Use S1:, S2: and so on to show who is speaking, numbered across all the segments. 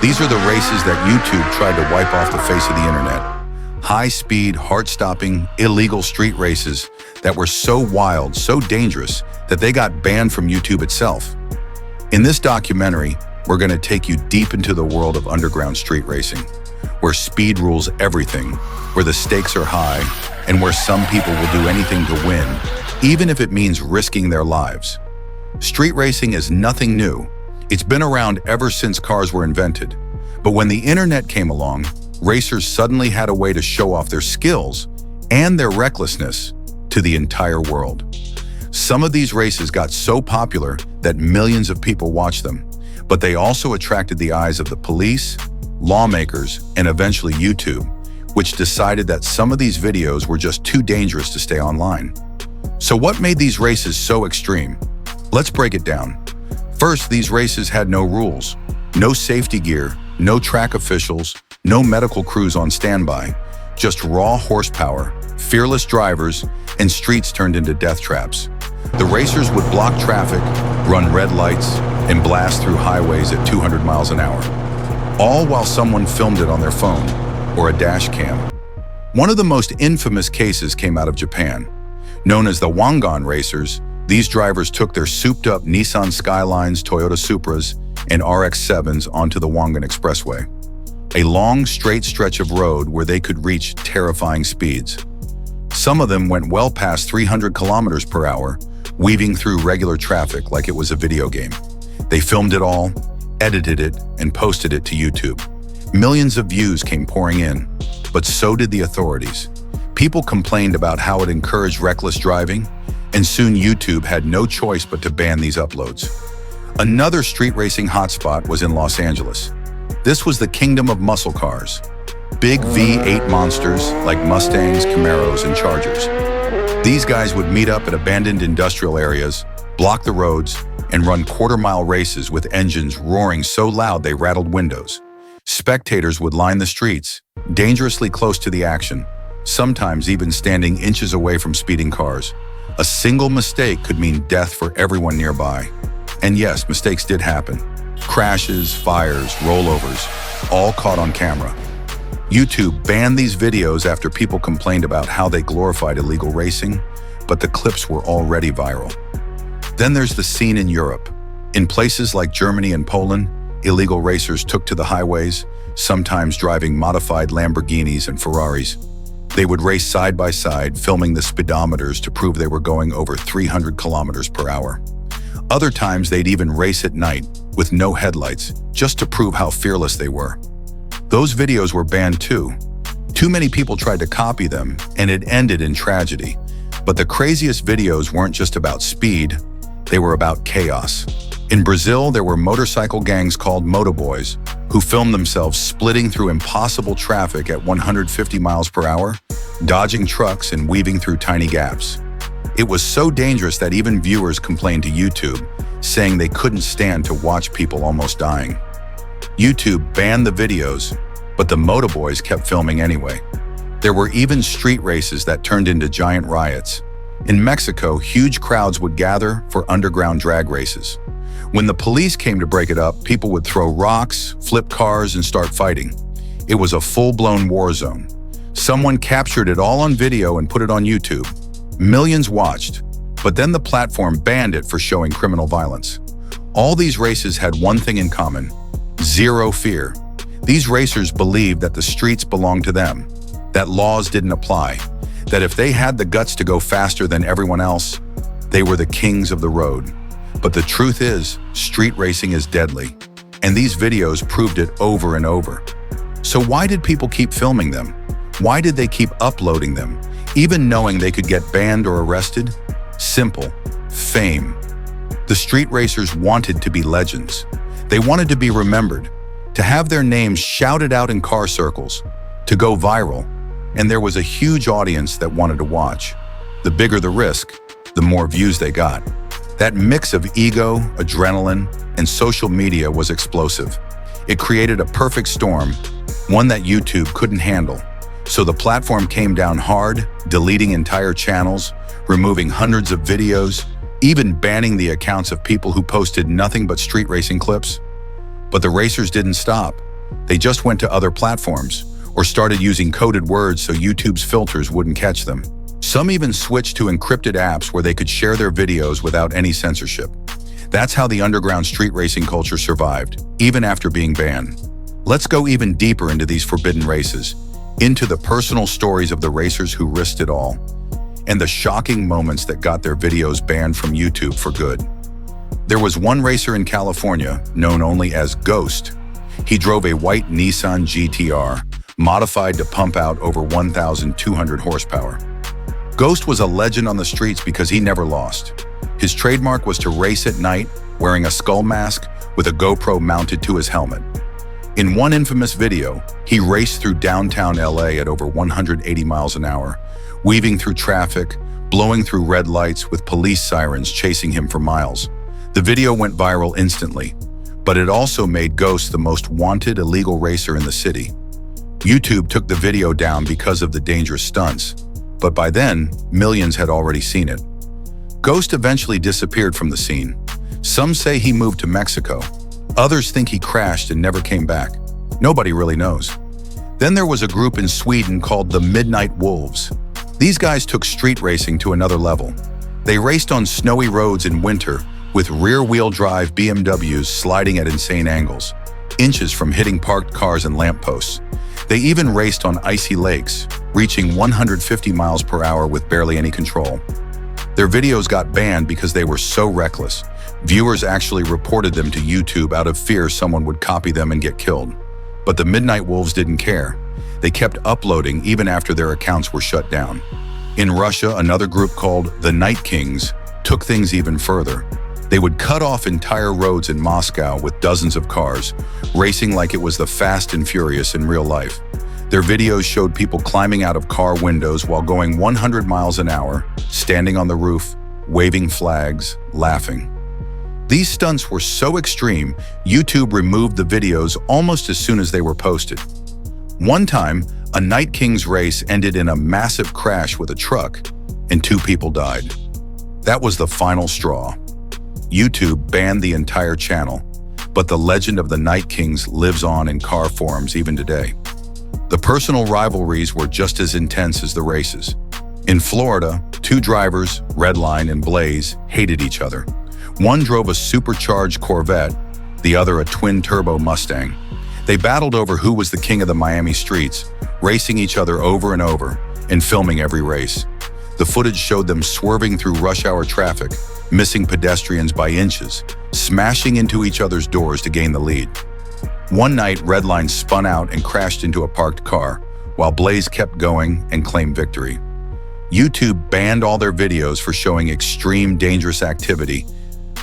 S1: These are the races that YouTube tried to wipe off the face of the internet. High-speed, heart-stopping, illegal street races that were so wild, so dangerous, that they got banned from YouTube itself. In this documentary, we're going to take you deep into the world of underground street racing, where speed rules everything, where the stakes are high, and where some people will do anything to win, even if it means risking their lives. Street racing is nothing new. It's been around ever since cars were invented. But when the internet came along, racers suddenly had a way to show off their skills and their recklessness to the entire world. Some of these races got so popular that millions of people watched them, but they also attracted the eyes of the police, lawmakers, and eventually YouTube, which decided that some of these videos were just too dangerous to stay online. So what made these races so extreme? Let's break it down. First, these races had no rules, no safety gear, no track officials, no medical crews on standby, just raw horsepower, fearless drivers, and streets turned into death traps. The racers would block traffic, run red lights, and blast through highways at 200 miles an hour, all while someone filmed it on their phone or a dash cam. One of the most infamous cases came out of Japan. Known as the Wangan racers, these drivers took their souped-up Nissan Skylines, Toyota Supras, and RX-7s onto the Wangan Expressway, a long, straight stretch of road where they could reach terrifying speeds. Some of them went well past 300 kilometers per hour, weaving through regular traffic like it was a video game. They filmed it all, edited it, and posted it to YouTube. Millions of views came pouring in, but so did the authorities. People complained about how it encouraged reckless driving, and soon YouTube had no choice but to ban these uploads. Another street racing hotspot was in Los Angeles. This was the kingdom of muscle cars. Big V8 monsters like Mustangs, Camaros, and Chargers. These guys would meet up at abandoned industrial areas, block the roads, and run quarter-mile races with engines roaring so loud they rattled windows. Spectators would line the streets, dangerously close to the action, sometimes even standing inches away from speeding cars. A single mistake could mean death for everyone nearby. And yes, mistakes did happen. Crashes, fires, rollovers, all caught on camera. YouTube banned these videos after people complained about how they glorified illegal racing, but the clips were already viral. Then there's the scene in Europe. In places like Germany and Poland, illegal racers took to the highways, sometimes driving modified Lamborghinis and Ferraris. They would race side by side, filming the speedometers to prove they were going over 300 kilometers per hour. Other times they'd even race at night with no headlights, just to prove how fearless they were. Those videos were banned too. Too many people tried to copy them, and it ended in tragedy. But the craziest videos weren't just about speed, they were about chaos. In Brazil, there were motorcycle gangs called motoboys who filmed themselves splitting through impossible traffic at 150 miles per hour, dodging trucks and weaving through tiny gaps. It was so dangerous that even viewers complained to YouTube, saying they couldn't stand to watch people almost dying. YouTube banned the videos, but the motoboys kept filming anyway. There were even street races that turned into giant riots. In Mexico, huge crowds would gather for underground drag races. When the police came to break it up, people would throw rocks, flip cars, and start fighting. It was a full-blown war zone. Someone captured it all on video and put it on YouTube. Millions watched, but then the platform banned it for showing criminal violence. All these races had one thing in common: zero fear. These racers believed that the streets belonged to them, that laws didn't apply, that if they had the guts to go faster than everyone else, they were the kings of the road. But the truth is, street racing is deadly, and these videos proved it over and over. So why did people keep filming them? Why did they keep uploading them, even knowing they could get banned or arrested? Simple: fame. The street racers wanted to be legends. They wanted to be remembered, to have their names shouted out in car circles, to go viral, and there was a huge audience that wanted to watch. The bigger the risk, the more views they got. That mix of ego, adrenaline, and social media was explosive. It created a perfect storm, one that YouTube couldn't handle. So the platform came down hard, deleting entire channels, removing hundreds of videos, even banning the accounts of people who posted nothing but street racing clips. But the racers didn't stop. They just went to other platforms or started using coded words so YouTube's filters wouldn't catch them. Some even switched to encrypted apps where they could share their videos without any censorship. That's how the underground street racing culture survived, even after being banned. Let's go even deeper into these forbidden races, into the personal stories of the racers who risked it all, and the shocking moments that got their videos banned from YouTube for good. There was one racer in California, known only as Ghost. He drove a white Nissan GTR, modified to pump out over 1,200 horsepower. Ghost was a legend on the streets because he never lost. His trademark was to race at night, wearing a skull mask with a GoPro mounted to his helmet. In one infamous video, he raced through downtown LA at over 180 miles an hour, weaving through traffic, blowing through red lights with police sirens chasing him for miles. The video went viral instantly, but it also made Ghost the most wanted illegal racer in the city. YouTube took the video down because of the dangerous stunts, but by then, millions had already seen it. Ghost eventually disappeared from the scene. Some say he moved to Mexico. Others think he crashed and never came back. Nobody really knows. Then there was a group in Sweden called the Midnight Wolves. These guys took street racing to another level. They raced on snowy roads in winter with rear-wheel drive BMWs sliding at insane angles, inches from hitting parked cars and lampposts. They even raced on icy lakes, reaching 150 miles per hour with barely any control. Their videos got banned because they were so reckless. Viewers actually reported them to YouTube out of fear someone would copy them and get killed. But the Midnight Wolves didn't care. They kept uploading even after their accounts were shut down. In Russia, another group called the Night Kings took things even further. They would cut off entire roads in Moscow with dozens of cars, racing like it was the Fast and Furious in real life. Their videos showed people climbing out of car windows while going 100 miles an hour, standing on the roof, waving flags, laughing. These stunts were so extreme, YouTube removed the videos almost as soon as they were posted. One time, a Night Kings race ended in a massive crash with a truck, and 2 people died. That was the final straw. YouTube banned the entire channel, but the legend of the Night Kings lives on in car forums even today. The personal rivalries were just as intense as the races. In Florida, 2 drivers, Redline and Blaze, hated each other. One drove a supercharged Corvette, the other a twin-turbo Mustang. They battled over who was the king of the Miami streets, racing each other over and over and filming every race. The footage showed them swerving through rush-hour traffic, missing pedestrians by inches, smashing into each other's doors to gain the lead. One night, Redline spun out and crashed into a parked car, while Blaze kept going and claimed victory. YouTube banned all their videos for showing extreme, dangerous activity,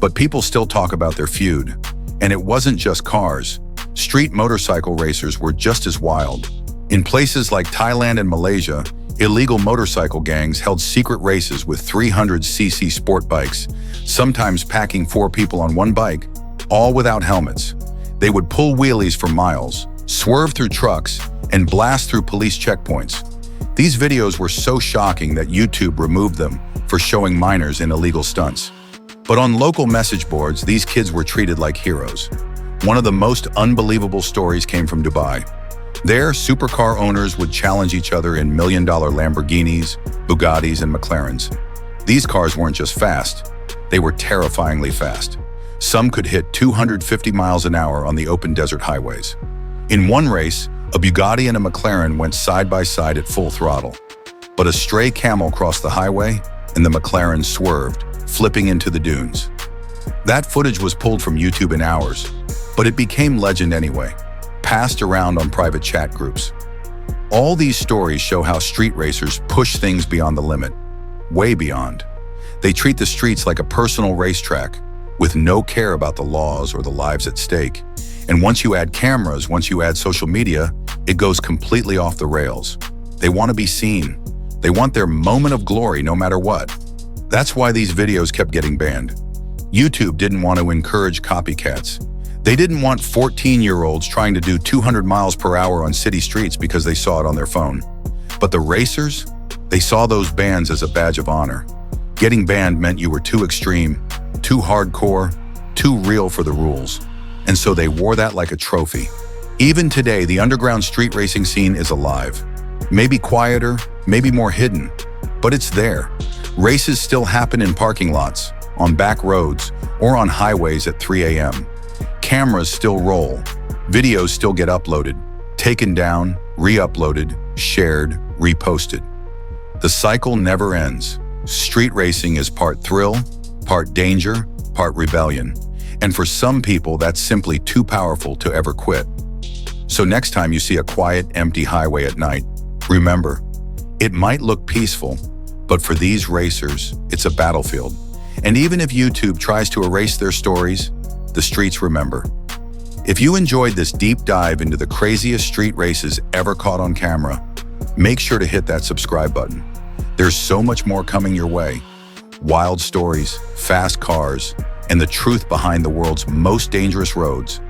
S1: but people still talk about their feud. And it wasn't just cars. Street motorcycle racers were just as wild. In places like Thailand and Malaysia, illegal motorcycle gangs held secret races with 300cc sport bikes, sometimes packing 4 people on one bike, all without helmets. They would pull wheelies for miles, swerve through trucks, and blast through police checkpoints. These videos were so shocking that YouTube removed them for showing minors in illegal stunts. But on local message boards, these kids were treated like heroes. One of the most unbelievable stories came from Dubai. There, supercar owners would challenge each other in million-dollar Lamborghinis, Bugattis, and McLarens. These cars weren't just fast, they were terrifyingly fast. Some could hit 250 miles an hour on the open desert highways. In one race, a Bugatti and a McLaren went side by side at full throttle. But a stray camel crossed the highway, and the McLaren swerved, flipping into the dunes. That footage was pulled from YouTube in hours, but it became legend anyway, passed around on private chat groups. All these stories show how street racers push things beyond the limit, way beyond. They treat the streets like a personal racetrack, with no care about the laws or the lives at stake. And once you add cameras, once you add social media, it goes completely off the rails. They want to be seen. They want their moment of glory no matter what. That's why these videos kept getting banned. YouTube didn't want to encourage copycats. They didn't want 14-year-olds trying to do 200 miles per hour on city streets because they saw it on their phone. But the racers, they saw those bans as a badge of honor. Getting banned meant you were too extreme, too hardcore, too real for the rules. And so they wore that like a trophy. Even today, the underground street racing scene is alive. Maybe quieter, maybe more hidden, but it's there. Races still happen in parking lots, on back roads, or on highways at 3 a.m. Cameras still roll, videos still get uploaded, taken down, re-uploaded, shared, reposted. The cycle never ends. Street racing is part thrill, part danger, part rebellion. And for some people, that's simply too powerful to ever quit. So next time you see a quiet, empty highway at night, remember, it might look peaceful, but for these racers, it's a battlefield. And even if YouTube tries to erase their stories, the streets remember. If you enjoyed this deep dive into the craziest street races ever caught on camera, make sure to hit that subscribe button. There's so much more coming your way. Wild stories, fast cars, and the truth behind the world's most dangerous roads.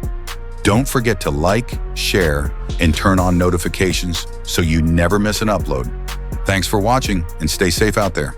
S1: Don't forget to like, share, and turn on notifications so you never miss an upload. Thanks for watching and stay safe out there.